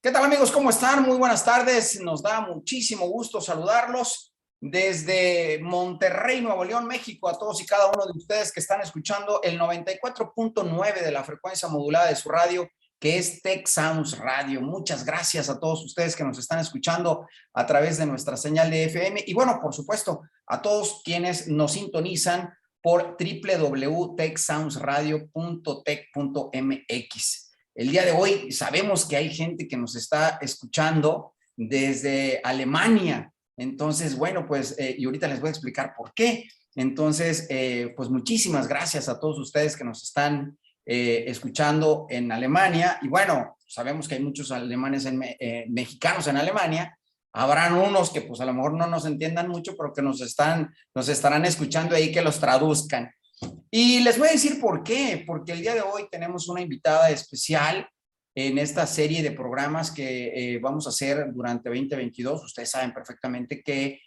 ¿Qué tal, amigos? ¿Cómo están? Muy buenas tardes. Nos da muchísimo gusto saludarlos desde Monterrey, Nuevo León, México, a todos y cada uno de ustedes que están escuchando el 94.9 de la frecuencia modulada de su radio, que es Tech Sounds Radio. Muchas gracias a todos ustedes que nos están escuchando a través de nuestra señal de FM y, bueno, por supuesto, a todos quienes nos sintonizan por www.techsoundsradio.tech.mx. El día de hoy sabemos que hay gente que nos está escuchando desde Alemania. Entonces, bueno, pues, y ahorita les voy a explicar por qué. Entonces, pues muchísimas gracias a todos ustedes que nos están escuchando en Alemania. Y bueno, sabemos que hay muchos alemanes, mexicanos en Alemania. Habrán unos que pues a lo mejor no nos entiendan mucho, pero que nos estarán escuchando ahí, que los traduzcan. Y les voy a decir por qué, porque el día de hoy tenemos una invitada especial en esta serie de programas que vamos a hacer durante 2022. Ustedes saben perfectamente que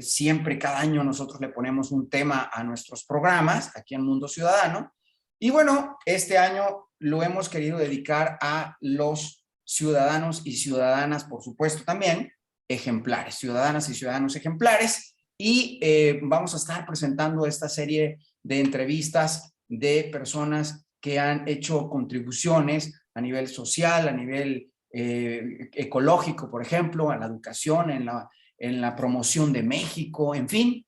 siempre, cada año, nosotros le ponemos un tema a nuestros programas aquí en Mundo Ciudadano. Y bueno, este año lo hemos querido dedicar a los ciudadanos y ciudadanas, por supuesto, también ejemplares, ciudadanas y ciudadanos ejemplares. Y vamos a estar presentando esta serie de entrevistas de personas que han hecho contribuciones a nivel social, a nivel ecológico, por ejemplo, a la educación, en la promoción de México, en fin.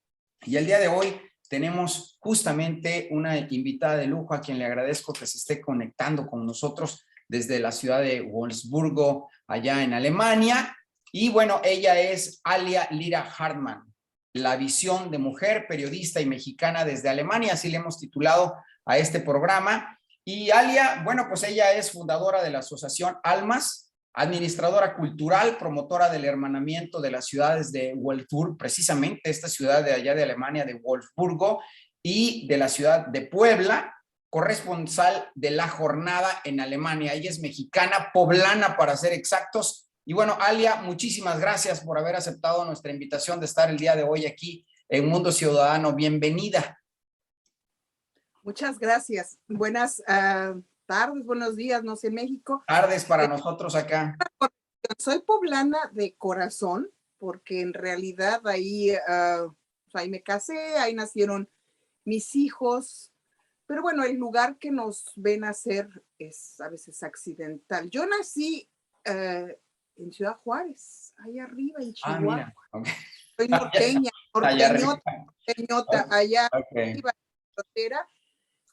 Y el día de hoy tenemos justamente una invitada de lujo a quien le agradezco que se esté conectando con nosotros desde la ciudad de Wolfsburgo, allá en Alemania. Y bueno, ella es Alia Lira Hartmann, la visión de mujer, periodista y mexicana desde Alemania, así le hemos titulado a este programa. Y Alia, bueno, pues ella es fundadora de la asociación Almas, administradora cultural, promotora del hermanamiento de las ciudades de Wolfsburg, precisamente esta ciudad de allá de Alemania, de Wolfsburgo, y de la ciudad de Puebla, corresponsal de la jornada en Alemania. Ella es mexicana, poblana para ser exactos. Y bueno, Alia, muchísimas gracias por haber aceptado nuestra invitación de estar el día de hoy aquí en Mundo Ciudadano. Bienvenida. Muchas gracias. Buenas tardes, buenos días, no sé, México. Tardes para nosotros acá. Soy poblana de corazón, porque en realidad ahí me casé, ahí nacieron mis hijos, pero bueno, el lugar que nos ven nacer es a veces accidental. Yo nací en Ciudad Juárez, ahí arriba en Chihuahua. Mira. Okay. Soy norteña, norteñota, allá arriba en la frontera,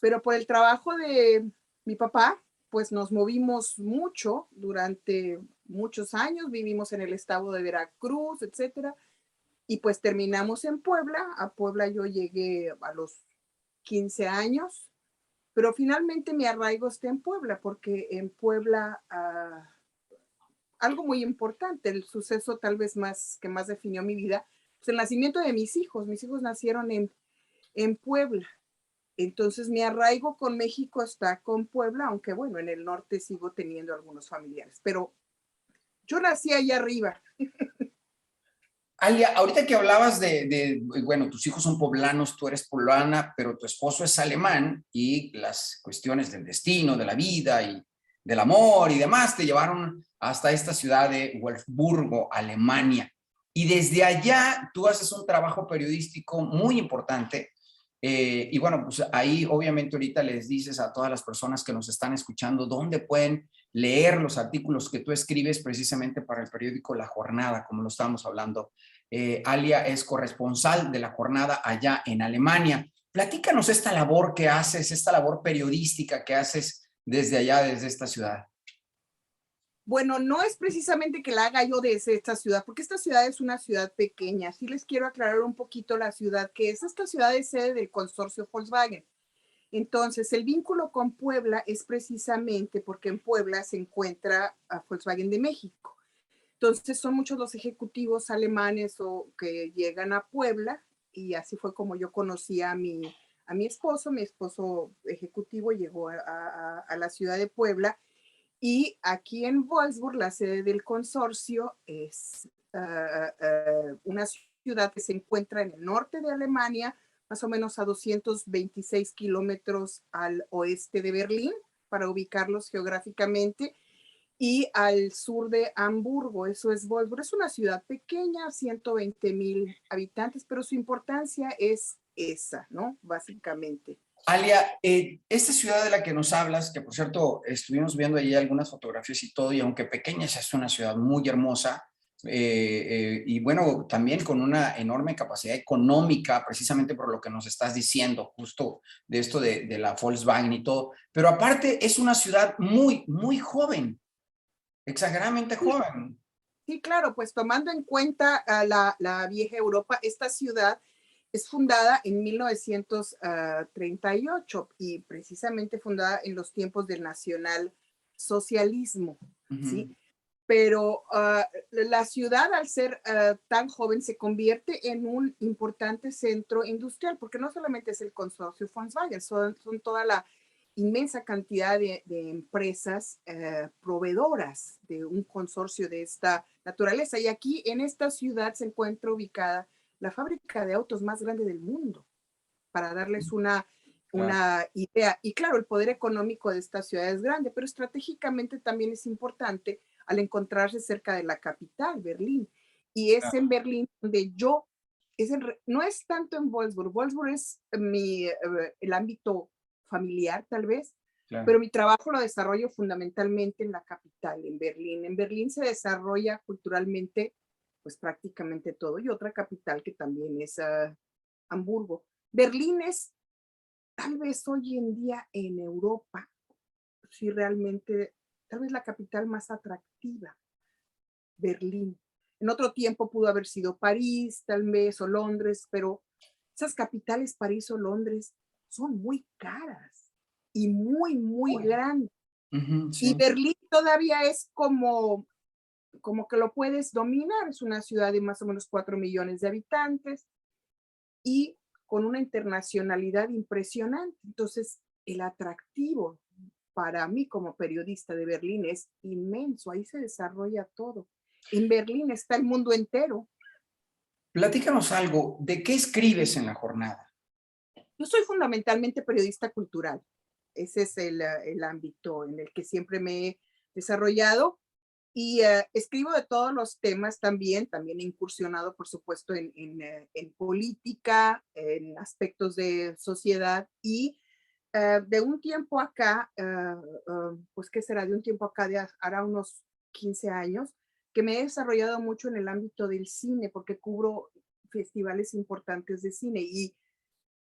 pero por el trabajo de mi papá, pues nos movimos mucho durante muchos años, vivimos en el estado de Veracruz, etcétera, y pues terminamos en Puebla. A Puebla yo llegué a los 15 años, pero finalmente mi arraigo está en Puebla, porque en Puebla algo muy importante, el suceso tal vez más que más definió mi vida, pues el nacimiento de mis hijos nacieron en Puebla. Entonces mi arraigo con México está con Puebla, aunque bueno, en el norte sigo teniendo algunos familiares, pero yo nací allá arriba. Alia, ahorita que hablabas bueno, tus hijos son poblanos, tú eres poblana, pero tu esposo es alemán y las cuestiones del destino, de la vida y del amor y demás te llevaron hasta esta ciudad de Wolfsburgo, Alemania. Y desde allá tú haces un trabajo periodístico muy importante. Y bueno, pues ahí obviamente ahorita les dices a todas las personas que nos están escuchando dónde pueden leer los artículos que tú escribes precisamente para el periódico La Jornada, como lo estábamos hablando. Alia es corresponsal de La Jornada allá en Alemania. Platícanos esta labor que haces, esta labor periodística que haces desde allá, desde esta ciudad. Bueno, no es precisamente que la haga yo desde esta ciudad, porque esta ciudad es una ciudad pequeña. Sí les quiero aclarar un poquito la ciudad que es. Esta ciudad es sede del consorcio Volkswagen. Entonces, el vínculo con Puebla es precisamente porque en Puebla se encuentra a Volkswagen de México. Entonces, son muchos los ejecutivos alemanes que llegan a Puebla, y así fue como yo conocí a mi esposo. Mi esposo ejecutivo llegó a la ciudad de Puebla. Y aquí en Wolfsburg, la sede del consorcio es una ciudad que se encuentra en el norte de Alemania, más o menos a 226 kilómetros al oeste de Berlín, para ubicarlos geográficamente. y al sur de Hamburgo, eso es Wolfsburg. Es una ciudad pequeña, 120,000 habitantes, pero su importancia es esa, ¿no? Básicamente. Alia, esta ciudad de la que nos hablas, que por cierto estuvimos viendo ahí algunas fotografías y todo, y aunque pequeña, es una ciudad muy hermosa, y bueno, también con una enorme capacidad económica, precisamente por lo que nos estás diciendo, justo de esto de la Volkswagen y todo, pero aparte es una ciudad muy, muy joven, exageradamente joven. Sí, claro, pues tomando en cuenta la vieja Europa, esta ciudad es fundada en 1938 y precisamente fundada en los tiempos del nacionalsocialismo, ¿sí? Pero la ciudad, al ser tan joven, se convierte en un importante centro industrial, porque no solamente es el consorcio Volkswagen, son toda la inmensa cantidad de empresas proveedoras de un consorcio de esta naturaleza. Y aquí en esta ciudad se encuentra ubicada la fábrica de autos más grande del mundo, para darles una idea. Y claro, el poder económico de esta ciudad es grande, pero estratégicamente también es importante al encontrarse cerca de la capital, Berlín. Y es en Berlín donde yo, no es tanto en Wolfsburg. Wolfsburg es el ámbito familiar tal vez, pero mi trabajo lo desarrollo fundamentalmente en la capital, en Berlín. En Berlín se desarrolla culturalmente pues prácticamente todo, y otra capital que también es Hamburgo. Berlín es tal vez hoy en día en Europa, sí realmente, tal vez la capital más atractiva, Berlín. En otro tiempo pudo haber sido París, tal vez, o Londres, pero esas capitales, París o Londres, son muy caras y muy, muy grandes. Sí. Y Berlín todavía es como que lo puedes dominar. Es una ciudad de más o menos 4 millones de habitantes y con una internacionalidad impresionante. Entonces, el atractivo para mí como periodista de Berlín es inmenso. Ahí se desarrolla todo. En Berlín está el mundo entero. Platícanos algo, ¿de qué escribes en la jornada? Yo soy fundamentalmente periodista cultural. Ese es el ámbito en el que siempre me he desarrollado. Y escribo de todos los temas también he incursionado, por supuesto, en política, en aspectos de sociedad y de un tiempo acá, pues qué será, de un tiempo acá, hará unos 15 años, que me he desarrollado mucho en el ámbito del cine, porque cubro festivales importantes de cine y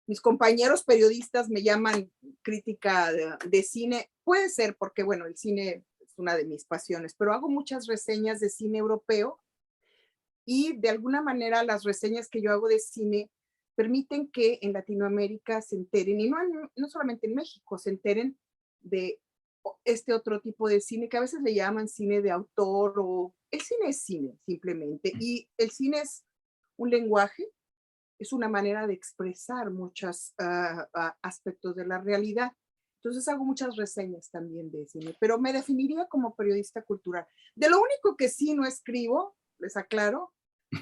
mis compañeros periodistas me llaman crítica de cine. Puede ser porque, bueno, el cine es una de mis pasiones, pero hago muchas reseñas de cine europeo y de alguna manera las reseñas que yo hago de cine permiten que en Latinoamérica se enteren, y no solamente en México, se enteren de este otro tipo de cine que a veces le llaman cine de autor, o el cine es cine simplemente, y el cine es un lenguaje, es una manera de expresar muchos aspectos de la realidad. Entonces hago muchas reseñas también de cine, pero me definiría como periodista cultural. De lo único que sí no escribo, les aclaro,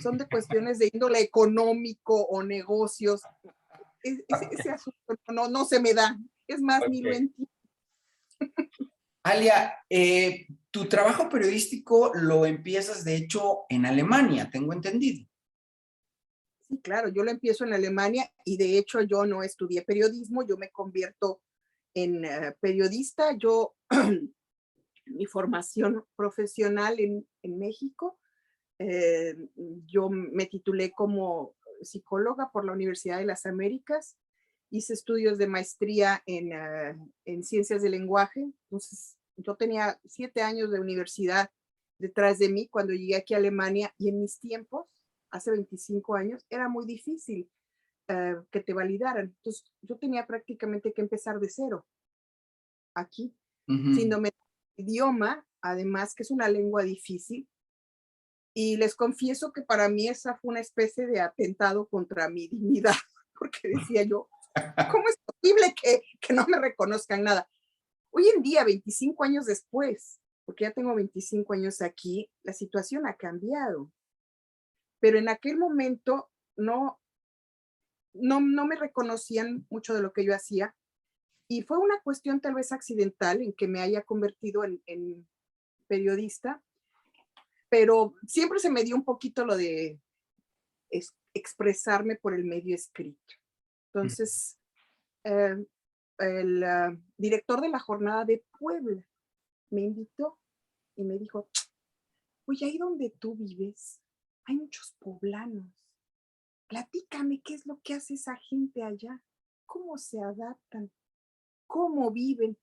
son de cuestiones de índole económico o negocios. Ese asunto no se me da. Es más, ni lo entiendo. Alia, tu trabajo periodístico lo empiezas, de hecho, en Alemania, tengo entendido. Sí, claro, yo lo empiezo en Alemania y de hecho yo no estudié periodismo, yo me convierto en periodista. Yo, mi formación profesional en México, yo me titulé como psicóloga por la Universidad de las Américas, hice estudios de maestría en ciencias del lenguaje. Entonces yo tenía 7 años de universidad detrás de mí cuando llegué aquí a Alemania, y en mis tiempos, hace 25 años, era muy difícil que te validaran. Entonces yo tenía prácticamente que empezar de cero aquí, sin dominar el idioma, además que es una lengua difícil. Y les confieso que para mí esa fue una especie de atentado contra mi dignidad, porque decía yo, ¿cómo es posible que no me reconozcan nada? Hoy en día, 25 años después, porque ya tengo 25 años aquí, la situación ha cambiado. Pero en aquel momento no me reconocían mucho de lo que yo hacía, y fue una cuestión tal vez accidental en que me haya convertido en periodista, pero siempre se me dio un poquito lo de expresarme por el medio escrito. Entonces, el director de la Jornada de Puebla me invitó y me dijo, oye, ahí donde tú vives hay muchos poblanos. Platícame qué es lo que hace esa gente allá, cómo se adaptan, cómo viven.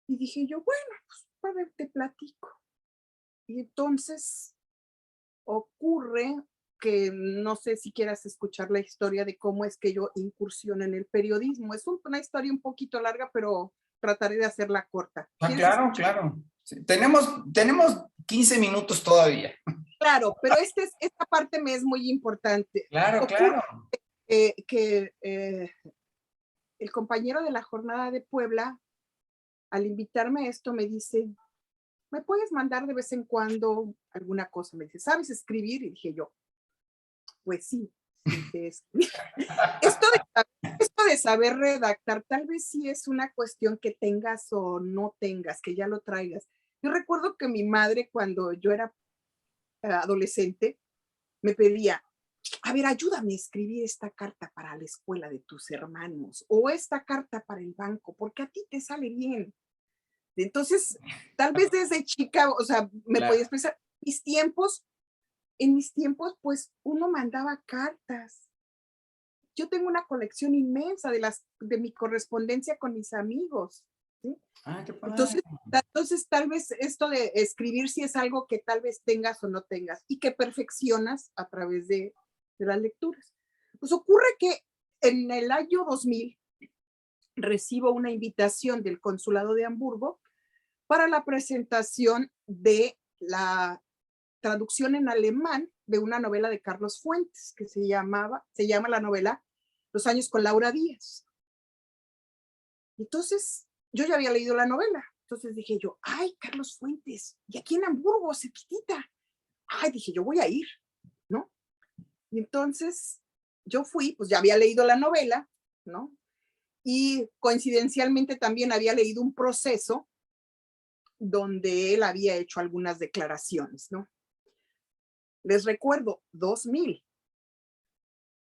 Y dije yo, bueno, pues a ver, te platico. Y entonces ocurre que no sé si quieras escuchar la historia de cómo es que yo incursiono en el periodismo. Es una historia un poquito larga, pero trataré de hacerla corta. Claro, claro. Sí. Tenemos 15 minutos todavía. Claro, pero esta parte me es muy importante. Claro, Ocurre claro. que el compañero de la Jornada de Puebla, al invitarme a esto, me dice, ¿me puedes mandar de vez en cuando alguna cosa? Me dice, ¿sabes escribir? Y dije yo, pues sí, esto de saber redactar, tal vez sí es una cuestión que tengas o no tengas, que ya lo traigas. Yo recuerdo que mi madre, cuando yo era adolescente, me pedía, a ver, ayúdame a escribir esta carta para la escuela de tus hermanos o esta carta para el banco, porque a ti te sale bien. Entonces, tal vez desde chica, o sea, me podía expresar. En mis tiempos, pues uno mandaba cartas. Yo tengo una colección inmensa de mi correspondencia con mis amigos. ¿Sí? Ah, qué padre. Entonces, tal vez esto de escribir sí es algo que tal vez tengas o no tengas y que perfeccionas a través de las lecturas. Pues ocurre que en el año 2000 recibo una invitación del Consulado de Hamburgo para la presentación de la traducción en alemán de una novela de Carlos Fuentes que se llama la novela Los años con Laura Díaz. Entonces, yo ya había leído la novela. Entonces dije yo, ay, Carlos Fuentes, y aquí en Hamburgo, cerquitita. Ay, dije, yo voy a ir, ¿no? Y entonces yo fui, pues ya había leído la novela, ¿no? Y coincidencialmente también había leído un proceso donde él había hecho algunas declaraciones, ¿no? Les recuerdo, 2000,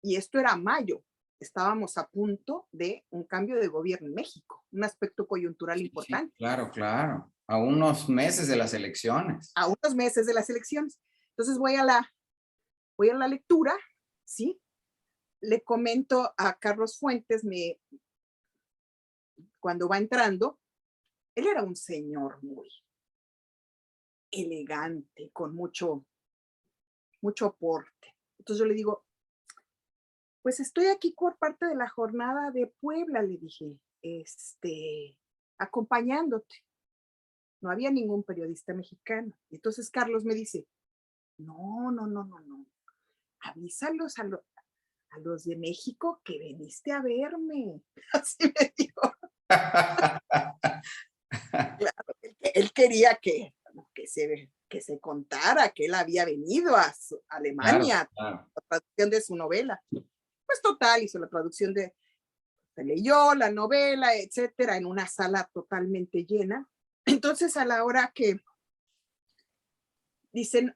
y esto era mayo, estábamos a punto de un cambio de gobierno en México, un aspecto coyuntural importante. Sí, claro, claro. A unos meses de las elecciones. A unos meses de las elecciones. Entonces voy a la lectura, ¿sí? Le comento a Carlos Fuentes, cuando va entrando, él era un señor muy elegante, con mucho porte. Entonces yo le digo, pues estoy aquí por parte de la Jornada de Puebla, le dije, acompañándote. No había ningún periodista mexicano. Y entonces Carlos me dice, no, avísalos a los de México que viniste a verme. Así me dijo. Claro, él quería que se contara que él había venido a Alemania, claro. la traducción de su novela. Pues total, hizo la traducción se leyó la novela, etcétera, en una sala totalmente llena. Entonces, a la hora que dicen,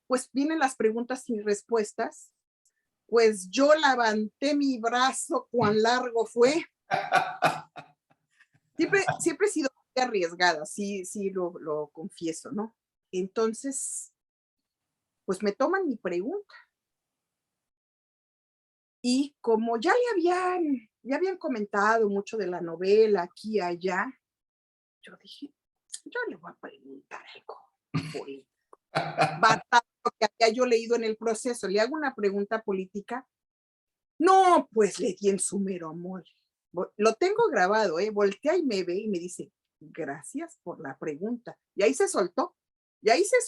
pues vienen las preguntas y respuestas, pues yo levanté mi brazo, cuán largo fue. Siempre he sido muy arriesgada, sí lo confieso, ¿no? Entonces, pues me toman mi pregunta. Y como ya habían comentado mucho de la novela aquí y allá, yo dije, yo le voy a preguntar algo político. Basado en lo que había yo leído en el proceso, le hago una pregunta política. No, pues le di en su mero amor. Lo tengo grabado, voltea y me ve y me dice, gracias por la pregunta. Y ahí se soltó. Y se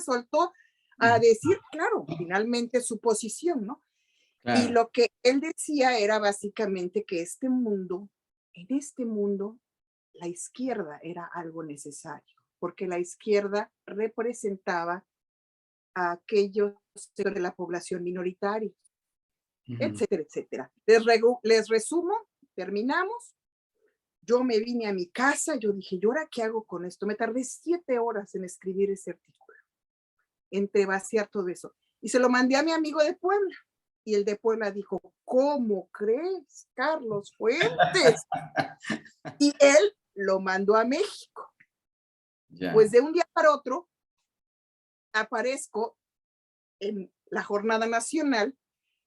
soltó a decir, claro, finalmente su posición, ¿no? Claro. Y lo que él decía era básicamente que en este mundo, la izquierda era algo necesario, porque la izquierda representaba a aquellos de la población minoritaria, etcétera, etcétera. Les resumo, terminamos. yo me vine a mi casa, yo dije, ¿y ahora qué hago con esto? Me tardé 7 horas en escribir ese artículo, entre vaciar todo eso. Y se lo mandé a mi amigo de Puebla. Y el de Puebla dijo, ¿cómo crees, Carlos Fuentes? Y él lo mandó a México. Pues de un día para otro aparezco en la Jornada Nacional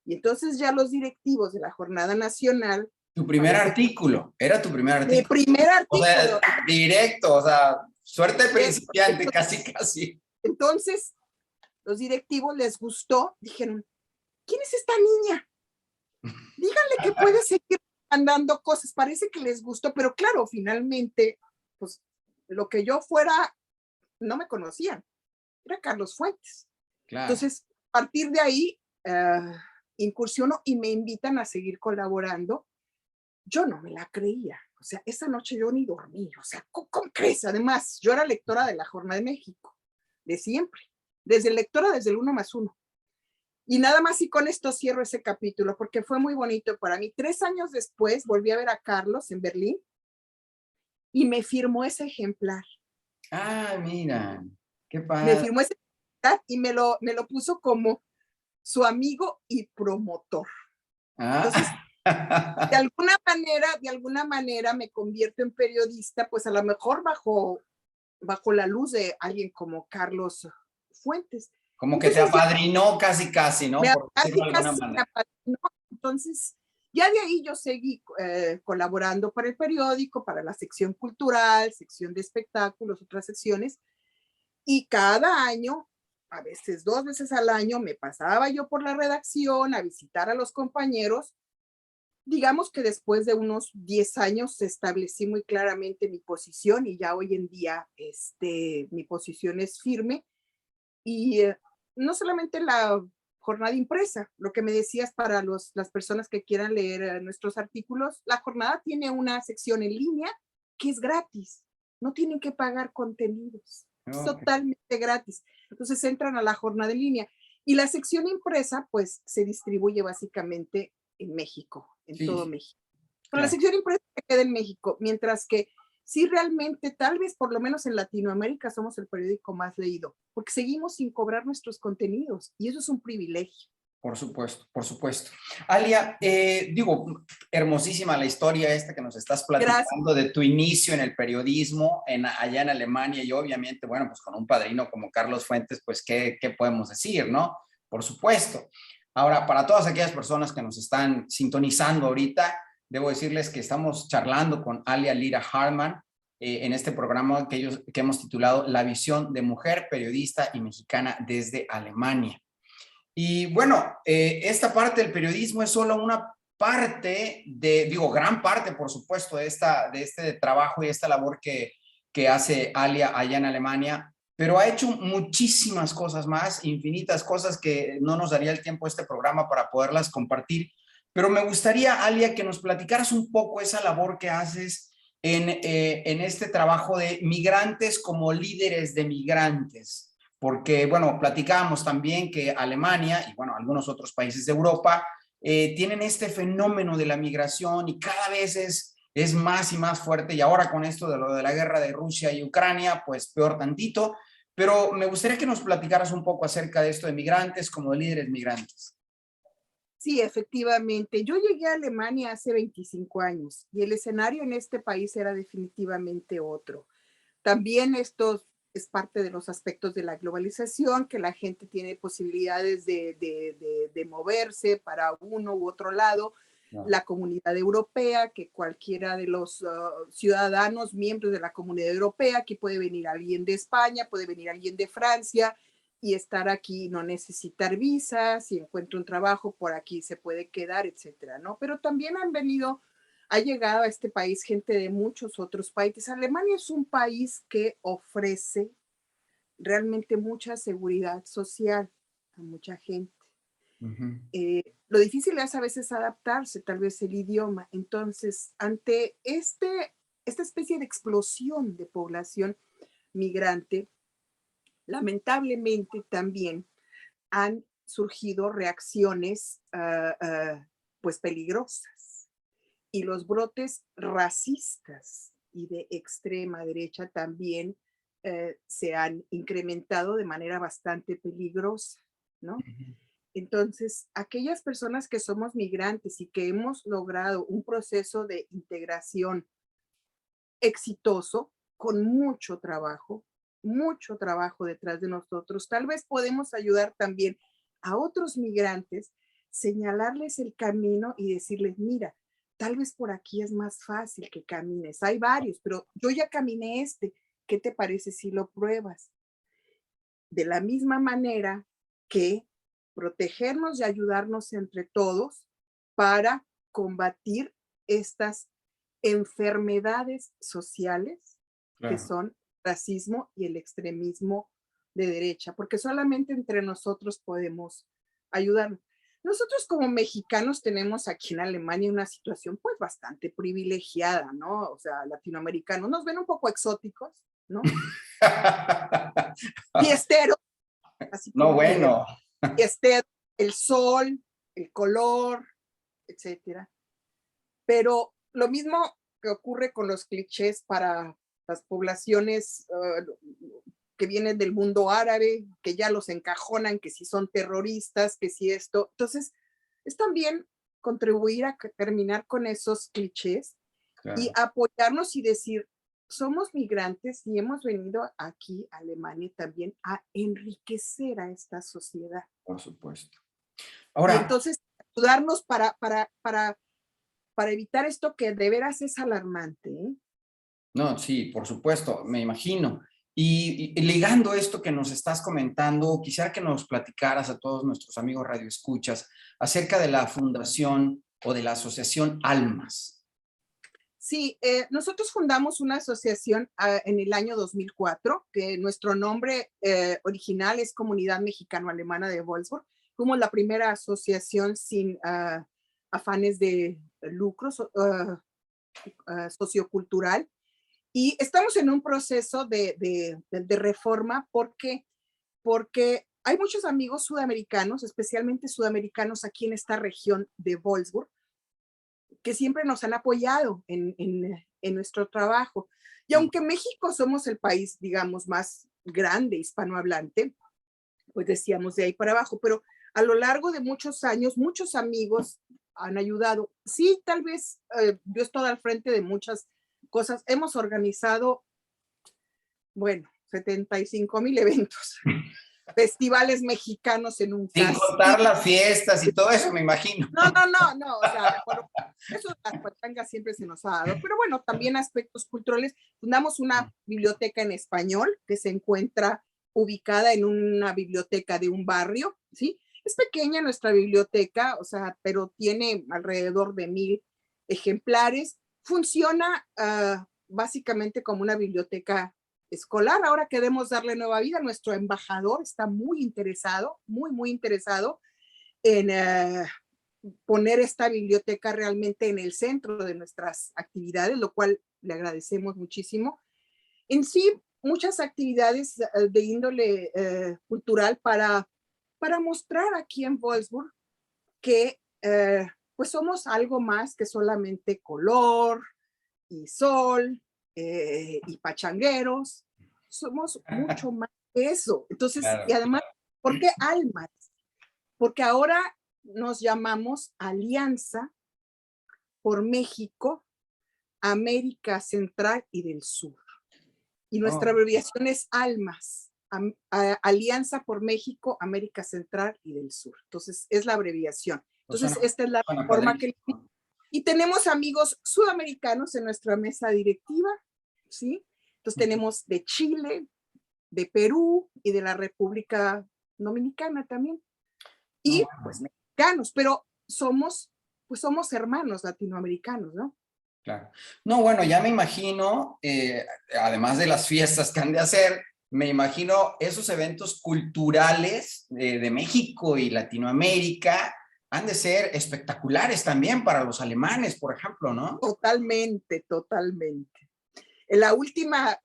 y entonces ya los directivos de la Jornada Nacional. Tu primer artículo, era tu primer artículo. Mi primer artículo. O sea, directo, o sea, suerte de principiante, casi. Entonces, los directivos les gustó, dijeron, ¿quién es esta niña? Díganle que puede seguir mandando cosas, parece que les gustó, pero claro, finalmente, pues lo que yo fuera, no me conocían, era Carlos Fuentes. Claro. Entonces, a partir de ahí, incursiono y me invitan a seguir colaborando. Yo no me la creía, o sea, esa noche yo ni dormí, o sea, ¿cómo crees? Además, yo era lectora de La Jornada de México, de siempre, desde lectora desde el 1+1. Y nada más y con esto cierro ese capítulo, porque fue muy bonito para mí. 3 años después volví a ver a Carlos en Berlín y me firmó ese ejemplar. Ah, mira, qué padre. Me firmó ese ejemplar y me lo puso como su amigo y promotor. Entonces, de alguna manera me convierto en periodista, pues a lo mejor bajo la luz de alguien como Carlos Fuentes. Como que entonces, te apadrinó casi, ¿no? Por decirlo de alguna manera. Entonces, ya de ahí yo seguí colaborando para el periódico, para la sección cultural, sección de espectáculos, otras secciones, y cada año, a veces 2 veces al año, me pasaba yo por la redacción a visitar a los compañeros. Digamos que después de unos 10 años establecí muy claramente mi posición y ya hoy en día mi posición es firme. Y no solamente la jornada impresa, lo que me decías para las personas que quieran leer nuestros artículos, la jornada tiene una sección en línea que es gratis, no tienen que pagar contenidos, es totalmente gratis. Entonces entran a la jornada en línea y la sección impresa pues se distribuye básicamente en México, en todo México. Pero la sección impresa se queda en México, mientras que sí, realmente, tal vez por lo menos en Latinoamérica somos el periódico más leído, porque seguimos sin cobrar nuestros contenidos y eso es un privilegio. Por supuesto, por supuesto. Alia, hermosísima la historia esta que nos estás platicando. Gracias. De tu inicio en el periodismo allá en Alemania y obviamente, bueno, pues con un padrino como Carlos Fuentes, pues ¿qué podemos decir, no? Por supuesto. Ahora, para todas aquellas personas que nos están sintonizando ahorita, debo decirles que estamos charlando con Alia Lira Hartmann en este programa que hemos titulado La visión de mujer periodista y mexicana desde Alemania. Y bueno, esta parte del periodismo es solo una parte gran parte, por supuesto, de este trabajo y esta labor que hace Alia allá en Alemania, pero ha hecho muchísimas cosas más, infinitas cosas que no nos daría el tiempo este programa para poderlas compartir. Pero me gustaría, Alia, que nos platicaras un poco esa labor que haces en este trabajo de migrantes como líderes de migrantes. Porque, bueno, platicábamos también que Alemania y, bueno, algunos otros países de Europa tienen este fenómeno de la migración y cada vez es más y más fuerte. Y ahora con esto de lo de la guerra de Rusia y Ucrania, pues peor tantito. Pero me gustaría que nos platicaras un poco acerca de esto de migrantes como de líderes migrantes. Sí, efectivamente. Yo llegué a Alemania hace 25 años y el escenario en este país era definitivamente otro. También esto es parte de los aspectos de la globalización, que la gente tiene posibilidades de moverse para uno u otro lado. La comunidad europea, que cualquiera de los ciudadanos, miembros de la comunidad europea, aquí puede venir alguien de España, puede venir alguien de Francia y estar aquí, no necesitar visas, si encuentra un trabajo por aquí se puede quedar, etcétera, ¿no? Pero también ha llegado a este país gente de muchos otros países. Alemania es un país que ofrece realmente mucha seguridad social a mucha gente. Uh-huh. Lo difícil es a veces adaptarse, tal vez el idioma. Entonces, ante esta especie de explosión de población migrante, lamentablemente también han surgido reacciones pues peligrosas. y los brotes racistas y de extrema derecha también se han incrementado de manera bastante peligrosa, ¿no? Entonces, aquellas personas que somos migrantes y que hemos logrado un proceso de integración exitoso, con mucho trabajo detrás de nosotros, tal vez podemos ayudar también a otros migrantes, señalarles el camino y decirles, mira, tal vez por aquí es más fácil que camines. Hay varios, pero yo ya caminé este. ¿Qué te parece si lo pruebas? De la misma manera que protegernos y ayudarnos entre todos para combatir estas enfermedades sociales que son racismo y el extremismo de derecha, porque solamente entre nosotros podemos ayudarnos. Nosotros como mexicanos tenemos aquí en Alemania una situación pues bastante privilegiada, ¿no? O sea, latinoamericanos nos ven un poco exóticos, ¿no? Fiesteros, así como no, bueno. Fiesteros, el sol, el color, etcétera. Pero lo mismo que ocurre con los clichés para las poblaciones que vienen del mundo árabe, que ya los encajonan, que si son terroristas, que si esto. Entonces, es también contribuir a terminar con esos clichés y apoyarnos y decir, somos migrantes y hemos venido aquí a Alemania también a enriquecer a esta sociedad. Por supuesto. Ahora, y entonces, ayudarnos para evitar esto que de veras es alarmante, ¿eh? No, sí, por supuesto, me imagino. Y ligando esto que nos estás comentando, quisiera que nos platicaras a todos nuestros amigos radioescuchas acerca de la fundación o de la asociación Almas. Sí, nosotros fundamos una asociación en el año 2004, que nuestro nombre original es Comunidad Mexicano-Alemana de Wolfsburg. Fuimos la primera asociación sin afanes de lucro sociocultural. Y estamos en un proceso de reforma porque hay muchos amigos sudamericanos, especialmente sudamericanos aquí en esta región de Wolfsburg, que siempre nos han apoyado en nuestro trabajo. Y aunque México somos el país, digamos, más grande hispanohablante, pues decíamos de ahí para abajo, pero a lo largo de muchos años, muchos amigos han ayudado. Sí, tal vez yo estoy al frente de muchas cosas. Hemos organizado, bueno, 75,000 eventos, festivales mexicanos en un Sin contar las fiestas y todo eso, me imagino. No, o sea, bueno, eso las patangas siempre se nos ha dado, pero bueno, también aspectos culturales. Fundamos una biblioteca en español que se encuentra ubicada en una biblioteca de un barrio, ¿sí? Es pequeña nuestra biblioteca, o sea, pero tiene alrededor de 1,000 ejemplares. Funciona básicamente como una biblioteca escolar. Ahora queremos darle nueva vida. Nuestro embajador está muy interesado, muy interesado en poner esta biblioteca realmente en el centro de nuestras actividades, lo cual le agradecemos muchísimo. En sí, muchas actividades de índole cultural para mostrar aquí en Wolfsburg que pues somos algo más que solamente color y sol y pachangueros. Somos mucho más que eso. Entonces, y además, ¿por qué almas? Porque ahora nos llamamos Alianza por México, América Central y del Sur. Y nuestra abreviación es ALMAS, Alianza por México, América Central y del Sur. Entonces, es la abreviación. Entonces, esta es la forma que... Y tenemos amigos sudamericanos en nuestra mesa directiva, ¿sí? Entonces, tenemos de Chile, de Perú y de la República Dominicana también. Y, pues, mexicanos, pero somos hermanos latinoamericanos, ¿no? Claro. No, bueno, ya me imagino, además de las fiestas que han de hacer, me imagino esos eventos culturales de México y Latinoamérica han de ser espectaculares también para los alemanes, por ejemplo, ¿no? Totalmente. La última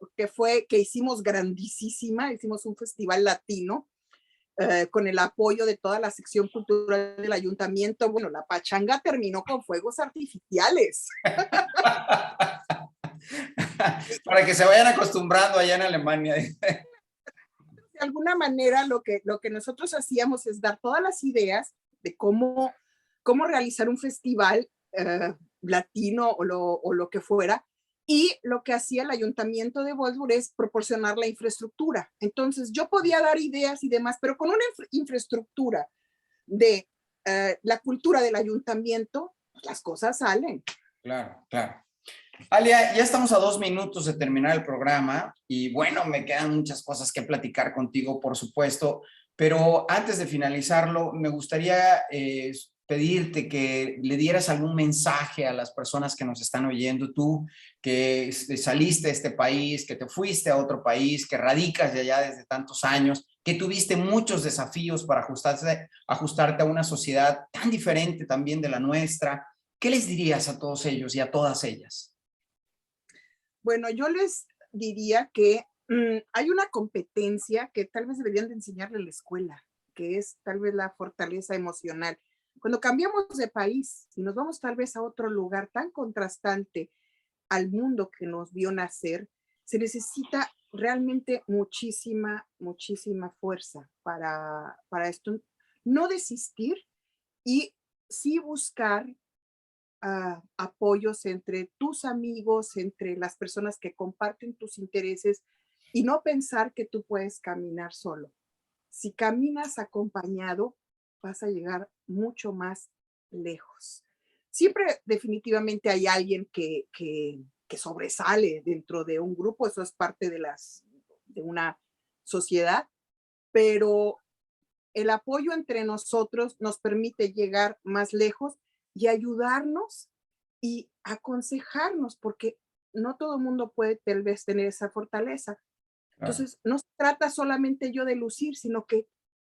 que hicimos grandísima, hicimos un festival latino, con el apoyo de toda la sección cultural del ayuntamiento, bueno, la pachanga terminó con fuegos artificiales. Para que se vayan acostumbrando allá en Alemania. De alguna manera lo que nosotros hacíamos es dar todas las ideas de cómo realizar un festival latino o lo que fuera, y lo que hacía el ayuntamiento de Wolfsburg es proporcionar la infraestructura. Entonces yo podía dar ideas y demás, pero con una infraestructura de la cultura del ayuntamiento, las cosas salen. Claro, claro. Alia, ya estamos a 2 minutos de terminar el programa y bueno, me quedan muchas cosas que platicar contigo, por supuesto, pero antes de finalizarlo, me gustaría pedirte que le dieras algún mensaje a las personas que nos están oyendo, tú que saliste de este país, que te fuiste a otro país, que radicas de allá desde tantos años, que tuviste muchos desafíos para ajustarte a una sociedad tan diferente también de la nuestra. ¿Qué les dirías a todos ellos y a todas ellas? Bueno, yo les diría que hay una competencia que tal vez deberían de enseñarle a la escuela, que es tal vez la fortaleza emocional. Cuando cambiamos de país y nos vamos tal vez a otro lugar tan contrastante al mundo que nos vio nacer, se necesita realmente muchísima fuerza para esto. No desistir y sí buscar apoyos entre tus amigos, entre las personas que comparten tus intereses, y no pensar que tú puedes caminar solo. Si caminas acompañado, vas a llegar mucho más lejos. Siempre definitivamente hay alguien que sobresale dentro de un grupo, eso es parte de una sociedad, pero el apoyo entre nosotros nos permite llegar más lejos y ayudarnos y aconsejarnos, porque no todo el mundo puede tal vez tener esa fortaleza. Entonces, no se trata solamente yo de lucir, sino que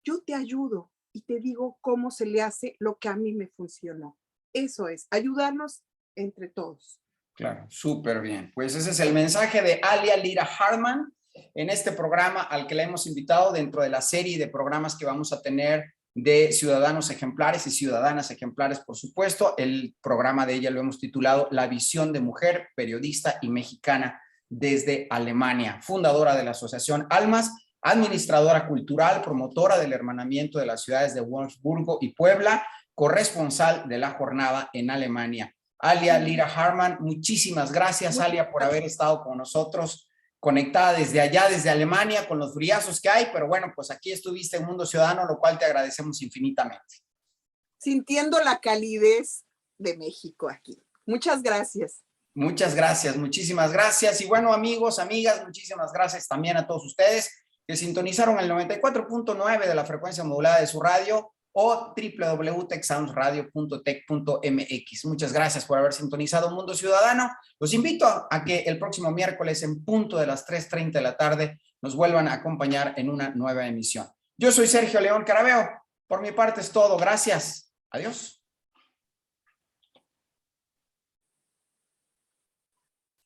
yo te ayudo y te digo cómo se le hace lo que a mí me funcionó. Eso es, ayudarnos entre todos. Claro, súper bien. Pues ese es el mensaje de Alia Lira Hartman en este programa al que la hemos invitado dentro de la serie de programas que vamos a tener de ciudadanos ejemplares y ciudadanas ejemplares, por supuesto. El programa de ella lo hemos titulado La visión de mujer, periodista y mexicana desde Alemania, fundadora de la Asociación Almas, administradora cultural, promotora del hermanamiento de las ciudades de Wolfsburgo y Puebla, corresponsal de la jornada en Alemania. Alia Lira Hartman, muchísimas gracias, Alia, por haber estado con nosotros, conectada desde allá, desde Alemania, con los friazos que hay, pero bueno, pues aquí estuviste en Mundo Ciudadano, lo cual te agradecemos infinitamente. Sintiendo la calidez de México aquí. Muchas gracias. Muchas gracias, muchísimas gracias. Y bueno, amigos, amigas, muchísimas gracias también a todos ustedes que sintonizaron el 94.9 de la frecuencia modulada de su radio o www.techsoundsradio.tech.mx. Muchas gracias por haber sintonizado Mundo Ciudadano. Los invito a que el próximo miércoles en punto de las 3:30 de la tarde nos vuelvan a acompañar en una nueva emisión. Yo soy Sergio León Carabeo. Por mi parte es todo. Gracias. Adiós.